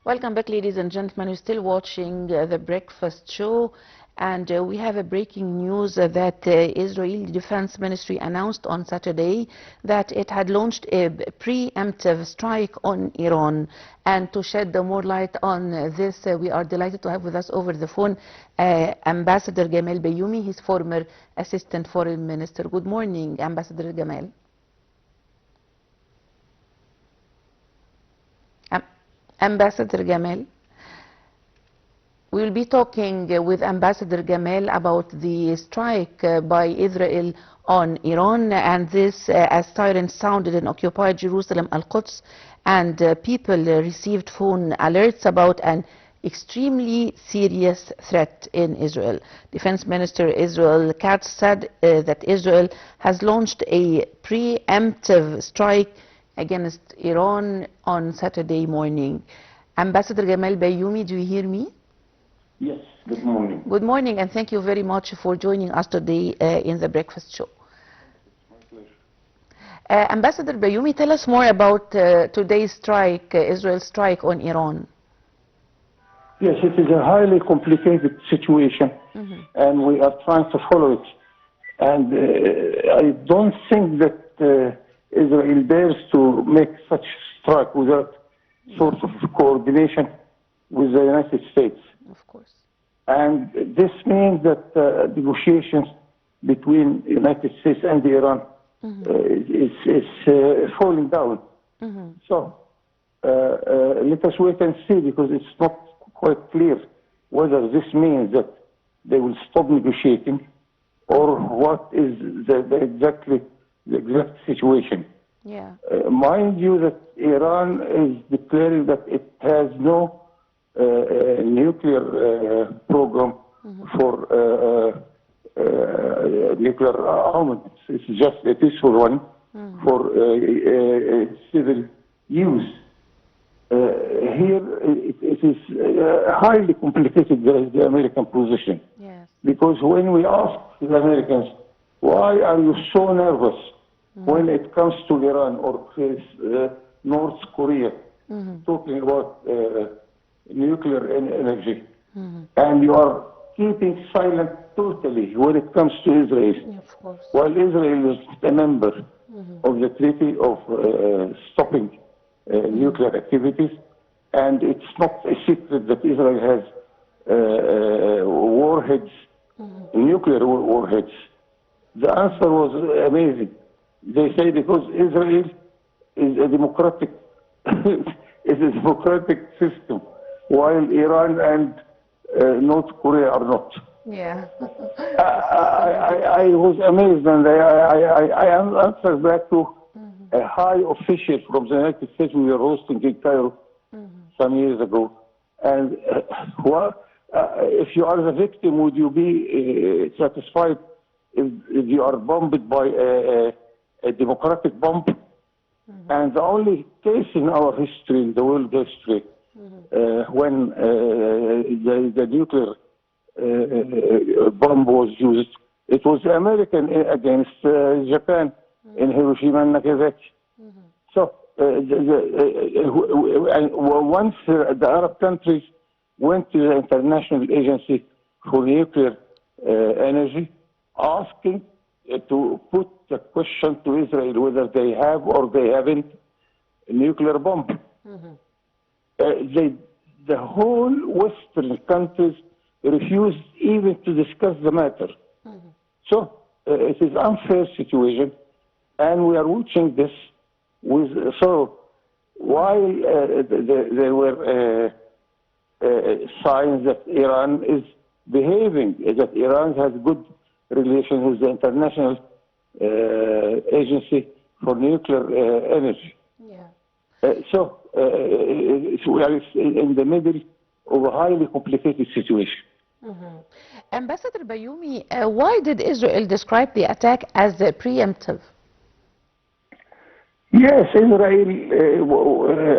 Welcome back, ladies and gentlemen. You're still watching the breakfast show, and we have a breaking news that Israeli Defense Ministry announced on Saturday that it had launched a preemptive strike on Iran. And to shed more light on this, we are delighted to have with us over the phone Ambassador Gamal Bayoumi, his former Assistant Foreign Minister. Good morning, Ambassador Gamal. Ambassador Gamal. We will be talking with Ambassador Gamal about the strike by Israel on Iran, and this as sirens sounded in occupied Jerusalem, Al-Quds, and people received phone alerts about an extremely serious threat in Israel. Defense Minister Israel Katz said that Israel has launched a preemptive strike against Iran on Saturday morning. Ambassador Gamal Bayoumi, do you hear me? Yes, good morning. Good morning, and thank you very much for joining us today in the breakfast show. My pleasure. Ambassador Bayoumi, tell us more about today's strike, Israel's strike on Iran. Yes, it is a highly complicated situation, and we are trying to follow it. And I don't think that Israel dares to make such strike without sort of coordination with the United States. Of course. And this means that negotiations between United States and Iran is falling down. So let us wait and see, because it's not quite clear whether this means that they will stop negotiating or what is the exact situation. Yeah. Mind you that Iran is declaring that it has no nuclear program for nuclear armaments. It's just a peaceful one for civil use. Here it is highly complicated, the American position. Yes. Because when we ask the Americans, why are you so nervous when it comes to Iran or North Korea, talking about nuclear energy, and you are keeping silent totally when it comes to Israel, Of course. while Israel is a member of the Treaty of Stopping Nuclear Activities, and it's not a secret that Israel has warheads, nuclear warheads. The answer was amazing. They say because Israel is a democratic, is a democratic system, while Iran and North Korea are not. Yeah. I was amazed, and I answered back to a high official from the United States we were hosting in Cairo some years ago. And if you are the victim, would you be satisfied if you are bombed by a democratic bomb? And the only case in our history, in the world history, when the nuclear bomb was used, it was American against Japan in Hiroshima and Nagasaki. So once the Arab countries went to the International Agency for Nuclear Energy, asking to put the question to Israel whether they have or they haven't a nuclear bomb. The whole Western countries refused even to discuss the matter. So it is an unfair situation, and we are watching this with sorrow. While there were signs that Iran is behaving, that Iran has good relations with the International Agency for Nuclear Energy. Yeah. So we are in the middle of a highly complicated situation. Ambassador Bayoumi, why did Israel describe the attack as preemptive? Yes, Israel,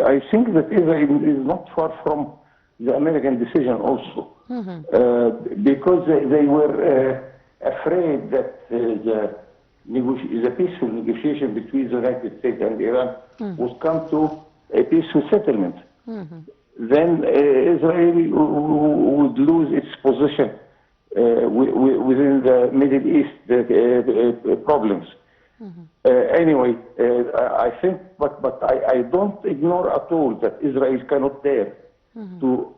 I think that Israel is not far from the American decision also, because they were afraid that the peaceful negotiation between the United States and Iran would come to a peaceful settlement. then Israel would lose its position within the Middle East problems. Anyway, I think, but I don't ignore at all that Israel cannot dare to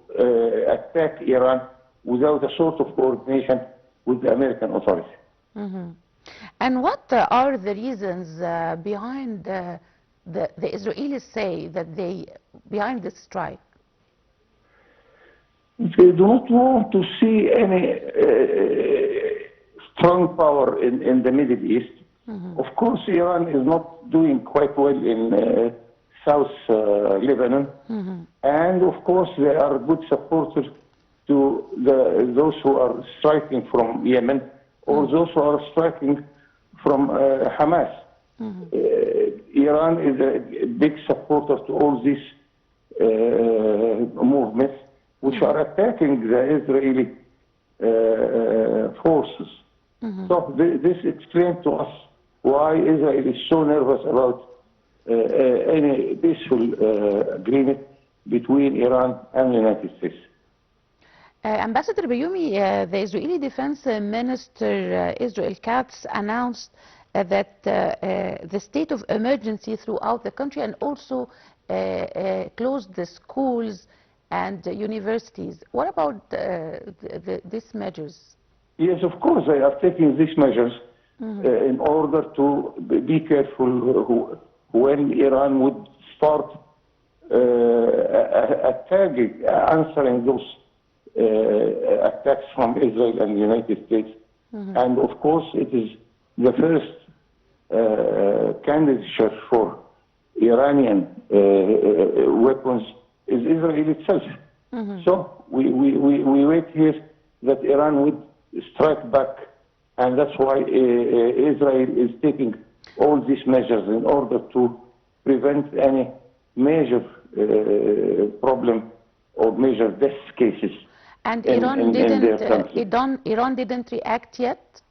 attack Iran without a sort of coordination with the American authorities. And what are the reasons behind the Israelis say that behind this strike? They do not want to see any strong power in the Middle East. Of course, Iran is not doing quite well in South Lebanon, and of course they are good supporters to those who are striking from Yemen or those who are striking from Hamas. Iran is a big supporter to all these movements which are attacking the Israeli forces. So this explains to us why Israel is so nervous about any peaceful agreement between Iran and the United States. Ambassador Bayoumi, the Israeli Defense Minister Israel Katz announced that the state of emergency throughout the country and also closed the schools and universities. What about these measures? Yes, of course, they are taking these measures in order to be careful when Iran would start attacking, answering those attacks from Israel and the United States. And of course, it is the first candidature for Iranian weapons is Israel itself. So we wait here that Iran would strike back, and that's why Israel is taking all these measures in order to prevent any major problem or major death cases. And Iran didn't react yet?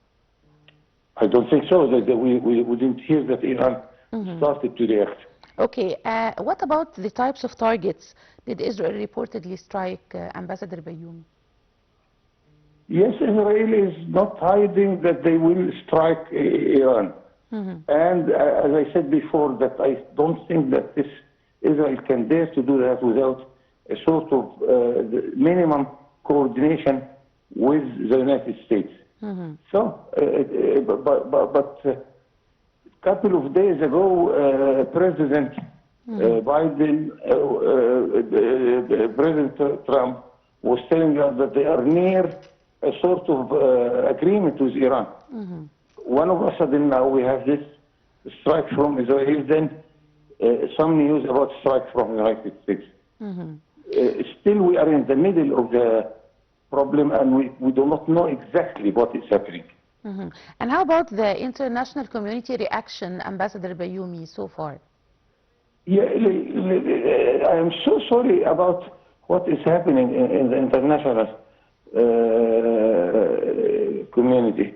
I don't think so. We didn't hear that Iran started to react. Okay. What about the types of targets did Israel reportedly strike, Ambassador Bayoumi? Yes, Israel is not hiding that they will strike Iran. And as I said before, that I don't think that Israel can dare to do that without a sort of minimum coordination with the United States. So, but a couple of days ago, President Biden, President Trump was telling us that they are near a sort of agreement with Iran. One of a sudden now we have this strike from Israel, then some news about strike from the United States. Still we are in the middle of the problem and we do not know exactly what is happening. And how about the international community reaction, Ambassador Bayoumi, so far? Yeah, I am so sorry about what is happening in the international community.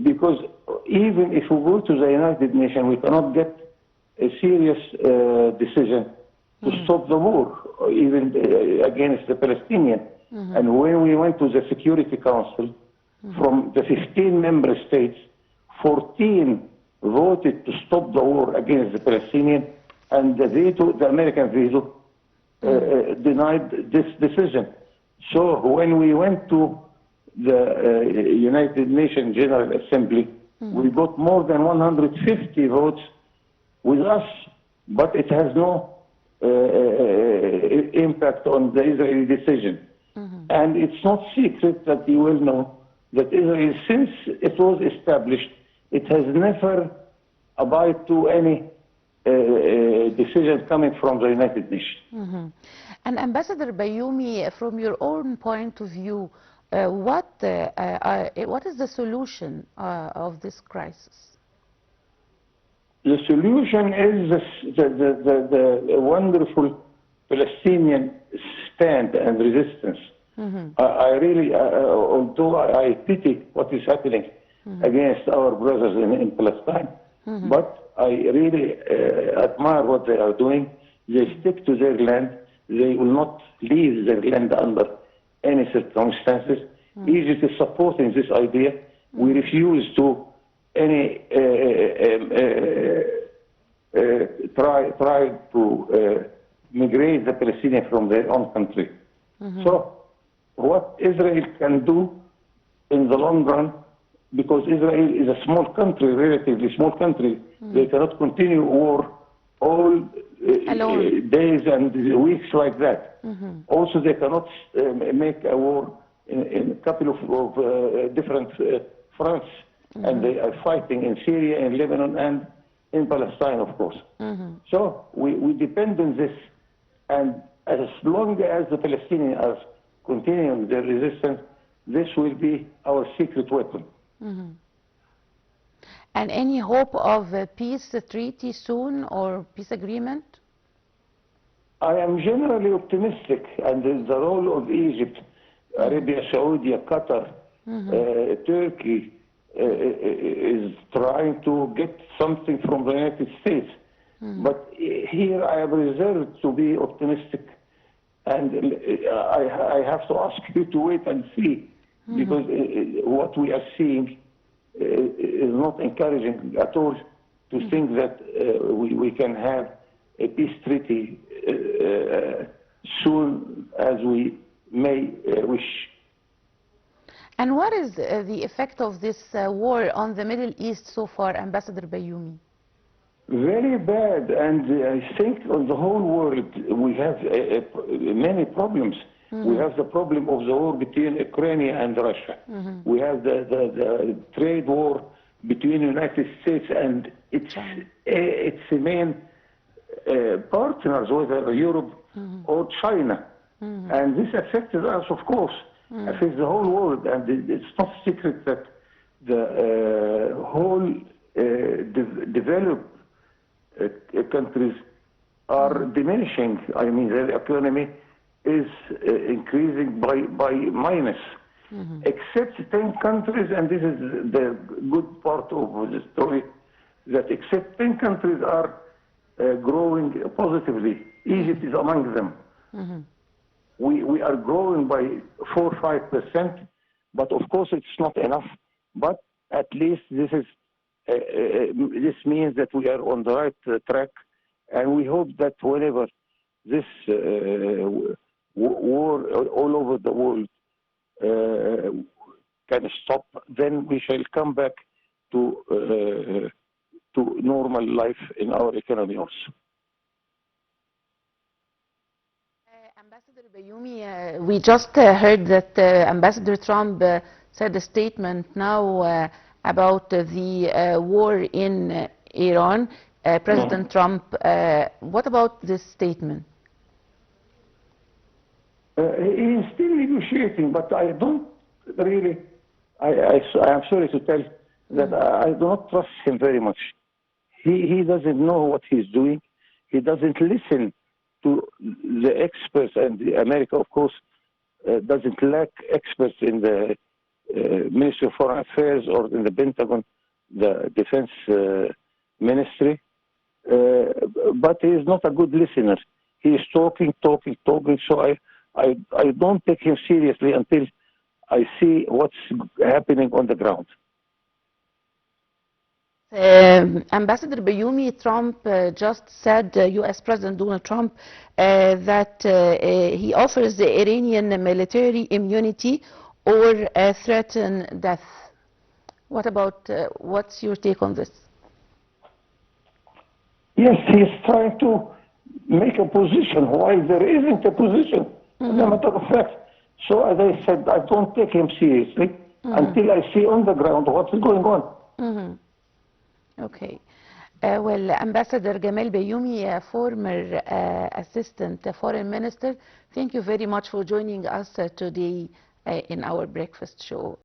Because even if we go to the United Nations, we cannot get a serious decision to stop the war, even against the Palestinians. And when we went to the Security Council, from the 15 member states, 14 voted to stop the war against the Palestinians, and the American veto denied this decision. So when we went to the United Nations General Assembly, we got more than 150 votes with us, but it has no impact on the Israeli decision. And it's not secret that you will know that Israel, since it was established, it has never abided to any decision coming from the United Nations. And Ambassador Bayoumi, from your own point of view, what is the solution of this crisis? The solution is the wonderful Palestinian stand and resistance. I really, although I pity what is happening against our brothers in Palestine, but I really admire what they are doing. They stick to their land. they will not leave their land under any circumstances. Egypt is supporting this idea. We refuse to any try to migrate the Palestinians from their own country. So what Israel can do in the long run, because Israel is a small country, relatively small country, they cannot continue war all days and weeks like that. Also, they cannot make a war in a couple of different fronts, and they are fighting in Syria, in Lebanon, and in Palestine, of course. So we depend on this, and as long as the Palestinians are continuing their resistance, this will be our secret weapon. And any hope of a peace treaty soon or peace agreement? I am generally optimistic, and the role of Egypt, Arabia Saudi, Qatar, Turkey is trying to get something from the United States. But here I am reserved to be optimistic, and I have to ask you to wait and see, because what we are seeing is not encouraging at all to think that we can have a peace treaty soon as we may wish. And what is the effect of this war on the Middle East so far, Ambassador Bayoumi? Very bad, and I think on the whole world we have many problems. We have the problem of the war between Ukraine and Russia. We have the trade war between the United States and its main partners, whether Europe or China. And this affected us, of course, affects the whole world. And it's not secret that the whole developed countries are diminishing. I mean, their economy is increasing by minus, except 10 countries, and this is the good part of the story, that except 10 countries are growing positively. Egypt is among them. We are growing by 4 or 5%, but of course it's not enough. But at least this means that we are on the right track, and we hope that whenever this war all over the world can stop, then we shall come back to normal life in our economy also. Ambassador Bayoumi, we just heard that Ambassador Trump said a statement now about the war in Iran. President Trump, what about this statement? He is still negotiating, but I don't really, I am sorry to tell that I do not trust him very much. He doesn't know what he's doing. He doesn't listen to the experts, and America, of course, doesn't lack experts in the Ministry of Foreign Affairs or in the Pentagon, the Defense Ministry. But he is not a good listener. He is talking. So I don't take him seriously until I see what's happening on the ground. Ambassador Bayoumi, Trump just said, U.S. President Donald Trump, that he offers the Iranian military immunity or threaten death. What about, what's your take on this? Yes, he's trying to make a position while there isn't a position, as a matter of fact. So as I said, I don't take him seriously until I see on the ground what's going on. Okay. Well, Ambassador Gamal Bayoumi, former Assistant Foreign Minister, thank you very much for joining us today in our breakfast show.